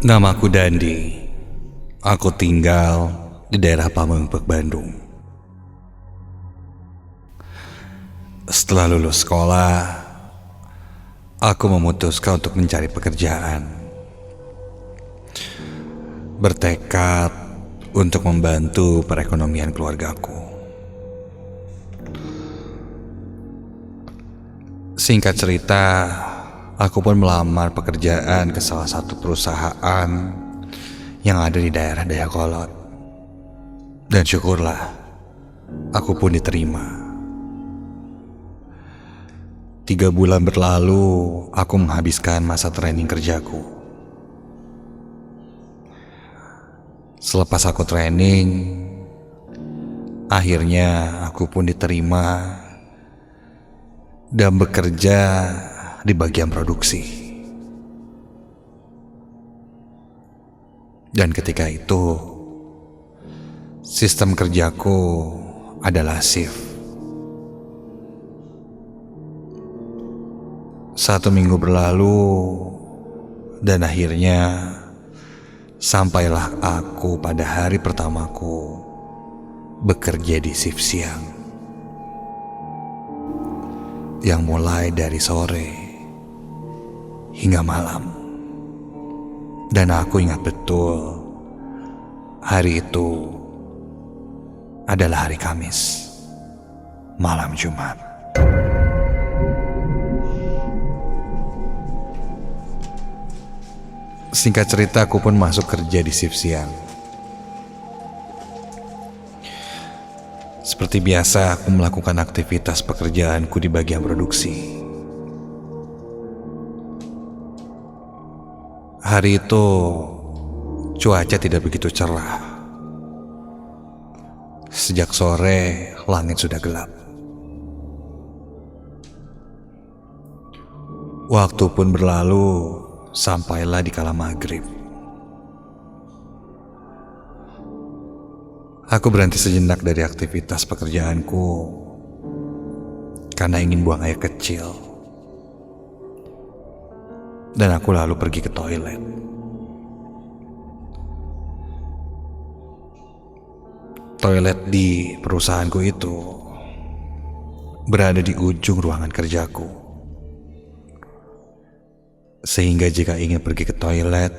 Namaku Dandi. Aku tinggal di daerah Pamengpeuk, Bandung. Setelah lulus sekolah, aku memutuskan untuk mencari pekerjaan. Bertekad untuk membantu perekonomian keluargaku. Singkat cerita, aku pun melamar pekerjaan ke salah satu perusahaan yang ada di daerah Dayakolot. Dan syukurlah, aku pun diterima. 3 bulan berlalu, aku menghabiskan masa training kerjaku. Selepas aku training, akhirnya aku pun diterima dan bekerja di bagian produksi. Dan ketika itu, sistem kerjaku adalah shift. 1 minggu berlalu, dan akhirnya sampailah aku pada hari pertamaku bekerja di shift siang, yang mulai dari sore hingga malam. Dan aku ingat betul, hari itu adalah hari Kamis, malam Jumat. Singkat cerita, aku pun masuk kerja di shift siang. Seperti biasa, aku melakukan aktivitas pekerjaanku di bagian produksi. Hari itu cuaca tidak begitu cerah. Sejak sore langit sudah gelap. Waktu pun berlalu, sampailah di kala maghrib. Aku berhenti sejenak dari aktivitas pekerjaanku karena ingin buang air kecil. Dan aku lalu pergi ke toilet. Toilet di perusahaanku itu berada di ujung ruangan kerjaku. Sehingga jika ingin pergi ke toilet,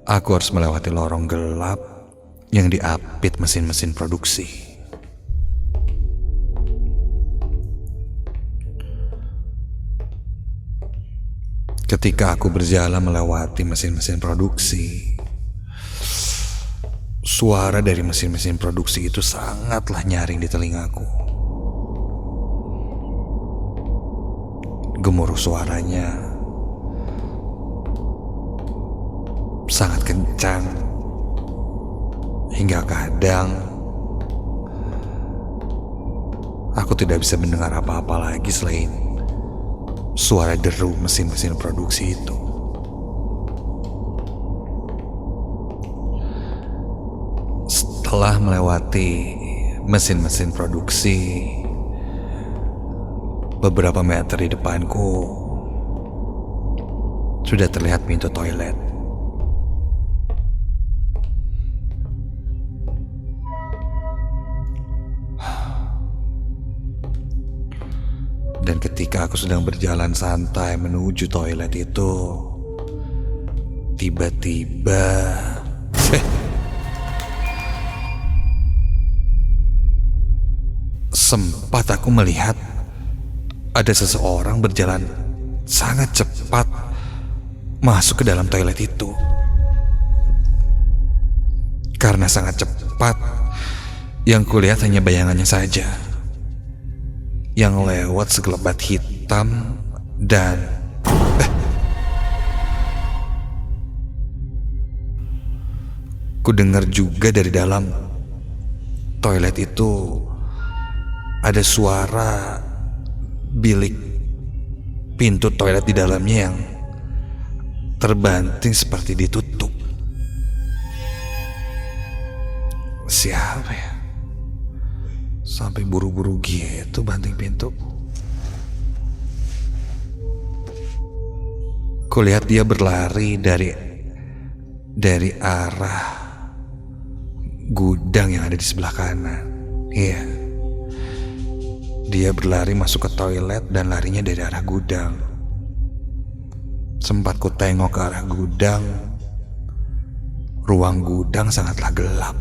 aku harus melewati lorong gelap yang diapit mesin-mesin produksi. Ketika aku berjalan melewati mesin-mesin produksi, suara dari mesin-mesin produksi itu sangatlah nyaring di telingaku. Gemuruh suaranya sangat kencang, hingga kadang aku tidak bisa mendengar apa-apa lagi selain suara deru mesin-mesin produksi itu. Setelah melewati mesin-mesin produksi, beberapa meter di depanku sudah terlihat pintu toilet. Dan ketika aku sedang berjalan santai menuju toilet itu, tiba-tiba sempat aku melihat ada seseorang berjalan sangat cepat masuk ke dalam toilet itu. Karena sangat cepat, yang kulihat hanya bayangannya saja, yang lewat segelebat hitam dan ku dengar juga dari dalam toilet itu ada suara bilik pintu toilet di dalamnya yang terbanting seperti ditutup. Siapa ya? Sampai buru-buru gitu banting pintu. Kulihat dia berlari dari dari arah gudang yang ada di sebelah kanan. Iya, dia berlari masuk ke toilet dan larinya dari arah gudang. Sempat ku tengok ke arah gudang, ruang gudang sangatlah gelap.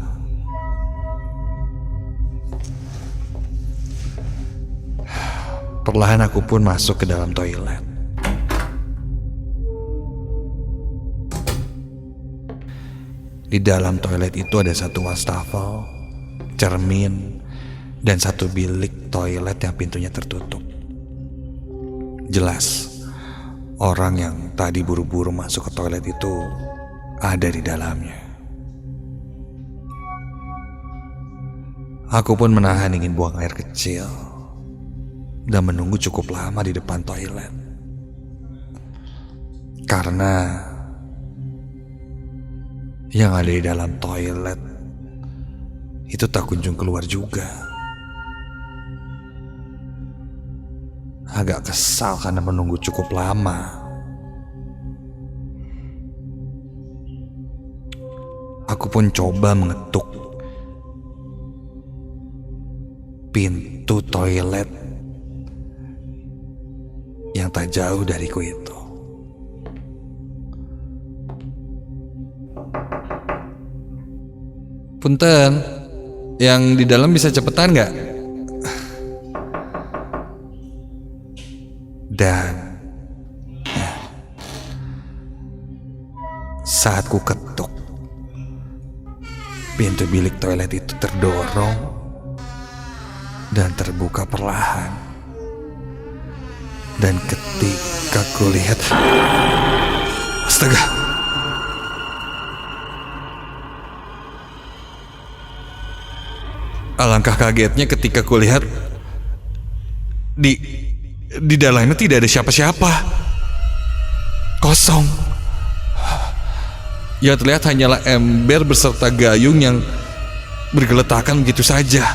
Perlahan aku pun masuk ke dalam toilet. Di dalam toilet itu ada satu wastafel, cermin, dan satu bilik toilet yang pintunya tertutup. Jelas, orang yang tadi buru-buru masuk ke toilet itu ada di dalamnya. Aku pun menahan ingin buang air kecil dan menunggu cukup lama di depan toilet. Karena yang ada di dalam toilet itu tak kunjung keluar juga. Agak kesal karena menunggu cukup lama. Aku pun coba mengetuk pintu toilet yang tak jauh dariku itu. Punten, yang di dalam bisa cepetan nggak? Dan saat ku ketuk, pintu bilik toilet itu terdorong dan terbuka perlahan. Dan ketika ku lihat, astaga, alangkah kagetnya ketika ku lihat di dalamnya tidak ada siapa-siapa. Kosong. Yang terlihat hanyalah ember beserta gayung yang bergeletakan begitu saja.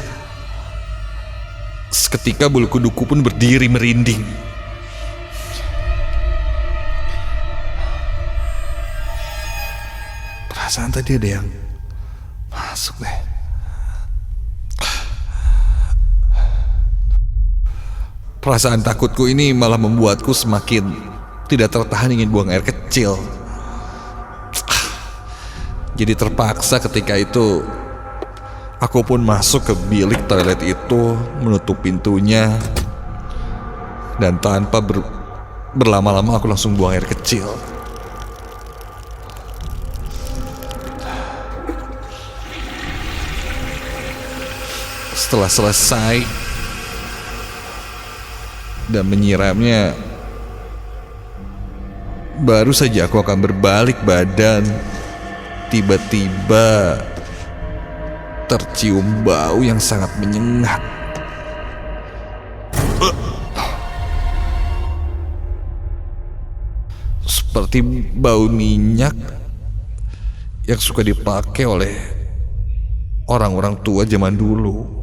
Seketika bulu kuduku pun berdiri merinding. Perasaan tadi ada yang masuk deh. Perasaan takutku ini malah membuatku semakin tidak tertahan ingin buang air kecil. Jadi terpaksa ketika itu aku pun masuk ke bilik toilet itu, menutup pintunya, dan tanpa berlama-lama aku langsung buang air kecil. Setelah selesai dan menyiramnya, baru saja aku akan berbalik badan, tiba-tiba tercium bau yang sangat menyengat. Seperti bau minyak yang suka dipakai oleh orang-orang tua zaman dulu.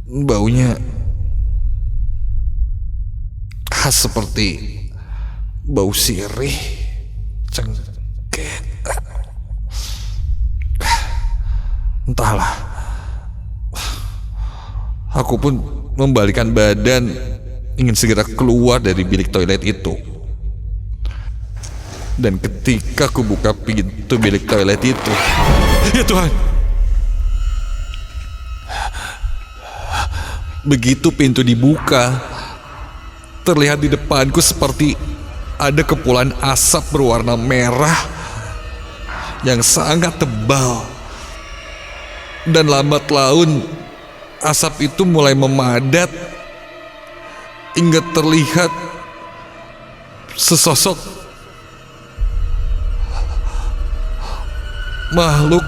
Baunya khas seperti bau sirih, cengkeh. Entahlah. Aku pun membalikkan badan, ingin segera keluar dari bilik toilet itu. Dan ketika aku buka pintu bilik toilet itu, ya Tuhan! Begitu pintu dibuka, terlihat di depanku seperti ada kepulan asap berwarna merah yang sangat tebal. Dan lambat laun asap itu mulai memadat hingga terlihat sesosok makhluk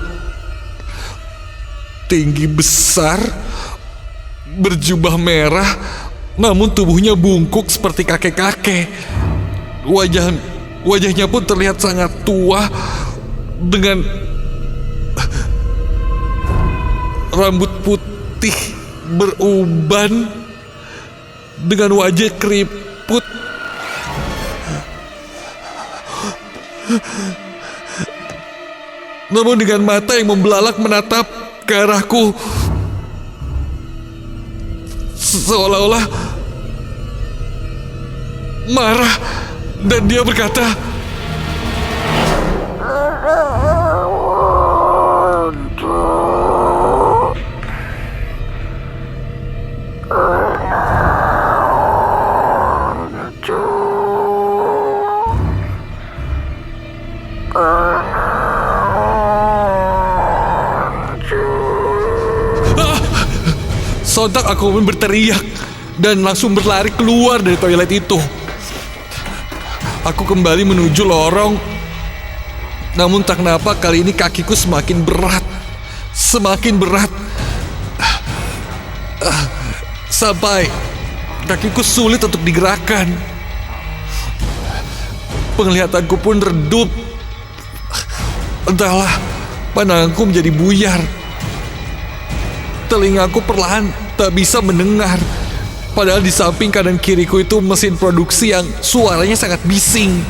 tinggi besar berjubah merah, namun tubuhnya bungkuk seperti kakek-kakek. Wajahnya pun terlihat sangat tua dengan rambut putih beruban, dengan wajah keriput Namun dengan mata yang membelalak menatap ke arahku, seolah-olah marah, dan dia berkata, sontak aku pun berteriak dan langsung berlari keluar dari toilet itu. Aku kembali menuju lorong, namun tak kenapa kali ini kakiku semakin berat, sampai kakiku sulit untuk digerakkan. Penglihatanku pun redup. Entahlah, pandanganku menjadi buyar. Telingaku perlahan tak bisa mendengar. Padahal di samping kanan kiriku itu mesin produksi yang suaranya sangat bising.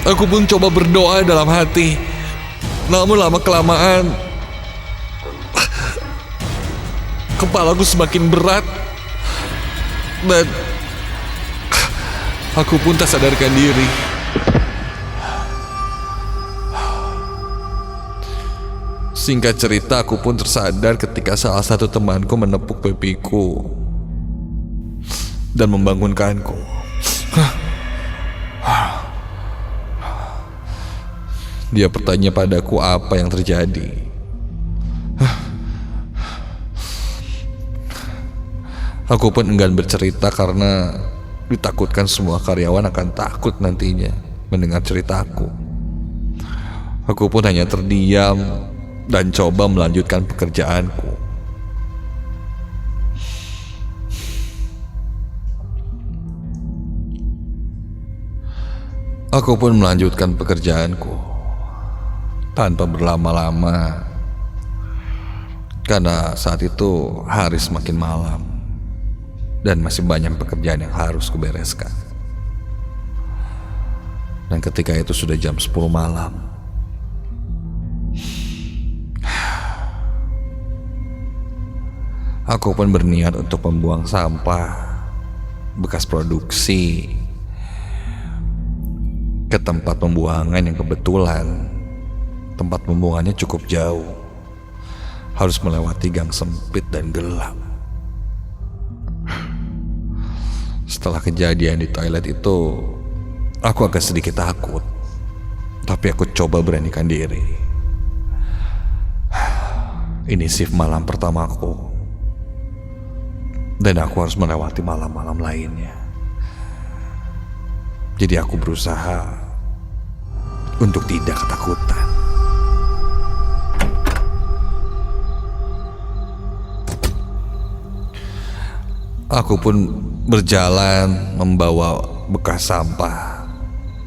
Aku pun coba berdoa dalam hati. Namun lama-kelamaan kepalaku semakin berat, dan aku pun tak sadarkan diri. Singkat cerita, aku pun tersadar ketika salah satu temanku menepuk pipiku dan membangunkanku. Dia bertanya padaku apa yang terjadi. Aku pun enggan bercerita karena ditakutkan semua karyawan akan takut nantinya mendengar ceritaku. Aku pun hanya terdiam dan coba melanjutkan pekerjaanku. Aku pun melanjutkan pekerjaanku tanpa berlama-lama, karena saat itu hari semakin malam dan masih banyak pekerjaan yang harus kubereskan. Dan ketika itu sudah jam 10 malam. Aku pun berniat untuk membuang sampah bekas produksi ke tempat pembuangan yang kebetulan tempat pembuangannya cukup jauh. Harus melewati gang sempit dan gelap. Setelah kejadian di toilet itu, aku agak sedikit takut. Tapi aku coba beranikan diri. Ini shift malam pertamaku, dan aku harus melewati malam-malam lainnya. Jadi aku berusaha untuk tidak ketakutan. Aku pun berjalan membawa bekas sampah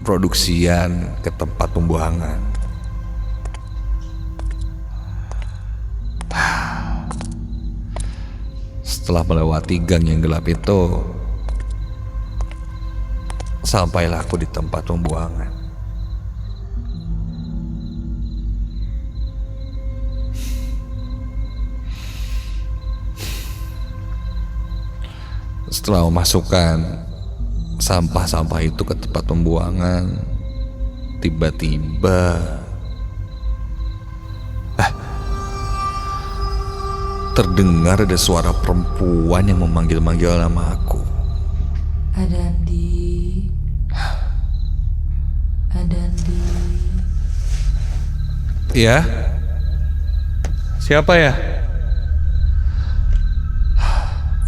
produksian ke tempat pembuangan. Setelah melewati gang yang gelap itu, sampailah aku di tempat pembuangan. Setelah memasukkan sampah-sampah itu ke tempat pembuangan, tiba-tiba terdengar ada suara perempuan yang memanggil-manggil nama aku. Adandi. Adandi. Ya? Siapa ya?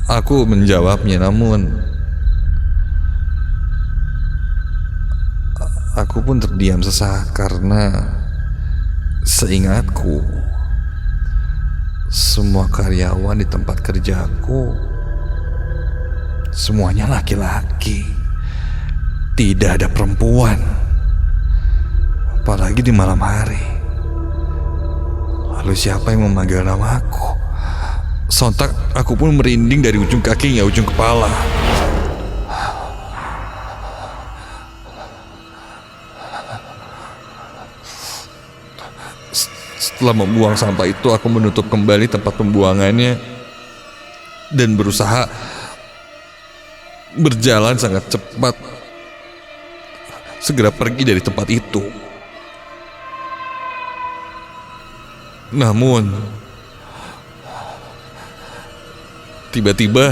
Aku menjawabnya, namun aku pun terdiam sesaat karena seingatku semua karyawan di tempat kerjaku semuanya laki-laki. Tidak ada perempuan, apalagi di malam hari. Lalu siapa yang memanggil nama aku? Sontak aku pun merinding dari ujung kaki hingga ujung kepala. Setelah membuang sampah itu, aku menutup kembali tempat pembuangannya dan berusaha berjalan sangat cepat, segera pergi dari tempat itu. Namun tiba-tiba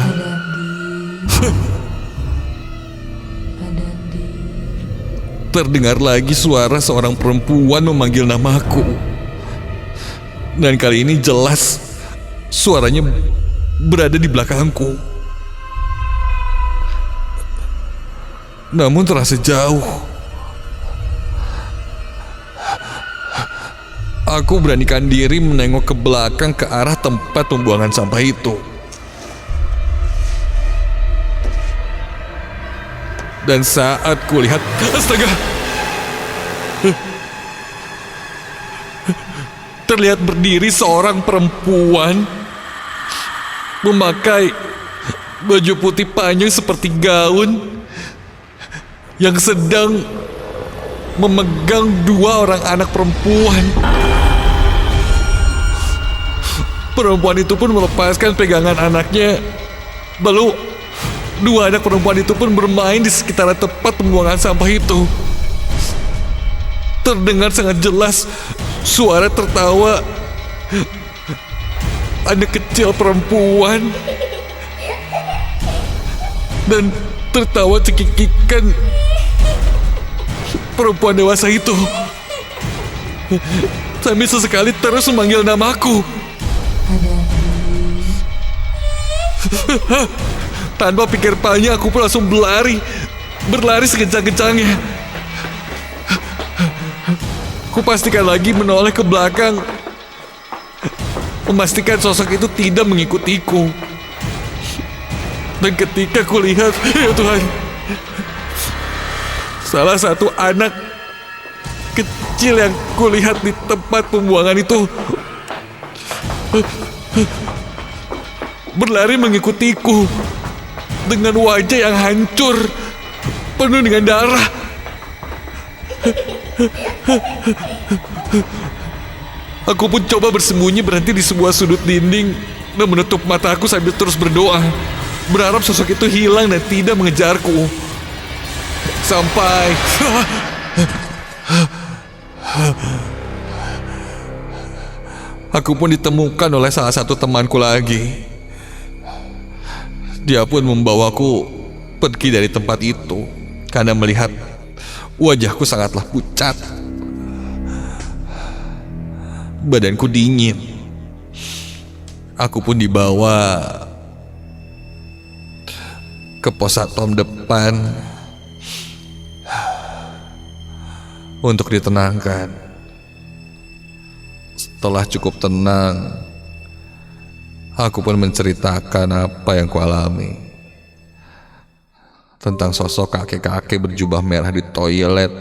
terdengar lagi suara seorang perempuan memanggil namaku. Dan kali ini jelas suaranya berada di belakangku. Namun terasa jauh. Aku beranikan diri menengok ke belakang ke arah tempat pembuangan sampah itu. Dan saat kulihat, astaga, terlihat berdiri seorang perempuan memakai baju putih panjang seperti gaun yang sedang memegang dua orang anak perempuan. Perempuan itu pun melepaskan pegangan anaknya. Lalu dua anak perempuan itu pun bermain di sekitaran tempat pembuangan sampah itu. Terdengar sangat jelas suara tertawa anak kecil perempuan dan tertawa cekikikan perempuan dewasa itu. Sambil sesekali terus memanggil namaku. Tanpa pikir panjang, aku pun langsung berlari sekencang-kencangnya. Kupastikan lagi menoleh ke belakang, memastikan sosok itu tidak mengikutiku. Dan ketika kulihat, ya Tuhan, salah satu anak kecil yang kulihat di tempat pembuangan itu berlari mengikutiku dengan wajah yang hancur, penuh dengan darah. Aku pun coba bersembunyi, berhenti di sebuah sudut dinding dan menutup mataku sambil terus berdoa, berharap sosok itu hilang dan tidak mengejarku. Sampai aku pun ditemukan oleh salah satu temanku lagi. Dia pun membawaku pergi dari tempat itu karena melihat wajahku sangatlah pucat. Badanku dingin. Aku pun dibawa ke pos satpam depan untuk ditenangkan. Setelah cukup tenang, aku pun menceritakan apa yang kualami tentang sosok kakek-kakek berjubah merah di toilet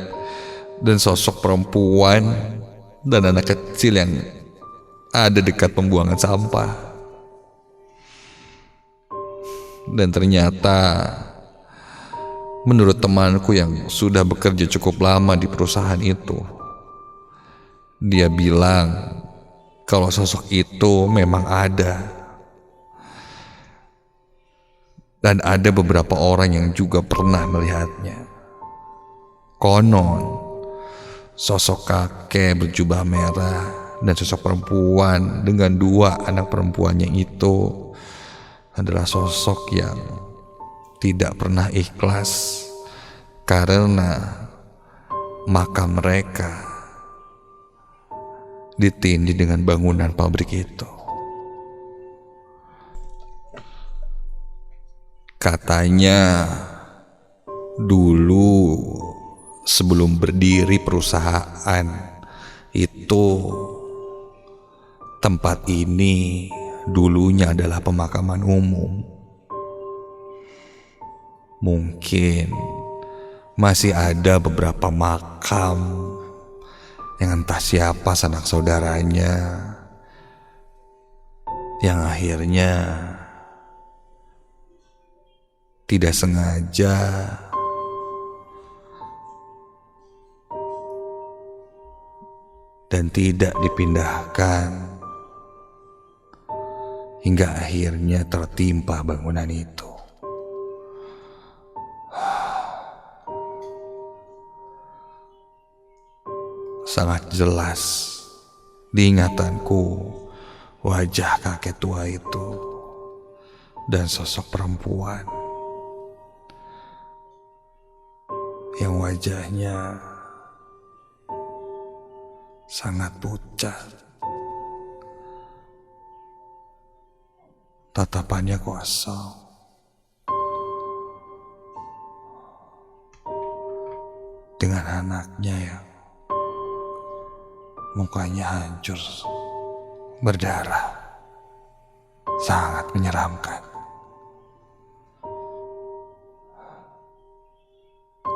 dan sosok perempuan dan anak kecil yang ada dekat pembuangan sampah. Dan ternyata menurut temanku yang sudah bekerja cukup lama di perusahaan itu, dia bilang kalau sosok itu memang ada. Dan ada beberapa orang yang juga pernah melihatnya. Konon sosok kakek berjubah merah dan sosok perempuan dengan dua anak perempuannya itu adalah sosok yang tidak pernah ikhlas karena makam mereka ditindih dengan bangunan pabrik itu. Katanya dulu sebelum berdiri perusahaan itu, tempat ini dulunya adalah pemakaman umum. Mungkin masih ada beberapa makam yang entah siapa sanak saudaranya yang akhirnya tidak sengaja dan tidak dipindahkan hingga akhirnya tertimpa bangunan itu. Sangat jelas di ingatanku wajah kakek tua itu dan sosok perempuan yang wajahnya sangat pucat, tatapannya kosong, dengan anaknya yang mukanya hancur berdarah, sangat menyeramkan.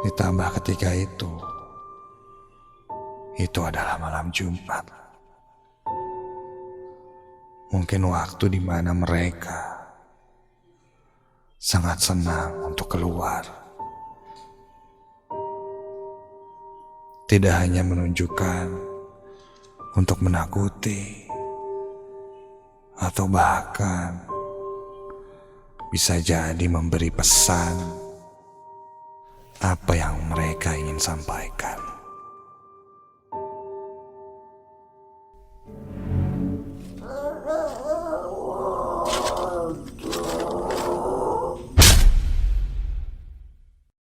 Ditambah ketika itu adalah malam Jumat. Mungkin waktu di mana mereka sangat senang untuk keluar. Tidak hanya menunjukkan untuk menakuti, atau bahkan bisa jadi memberi pesan apa yang mereka ingin sampaikan.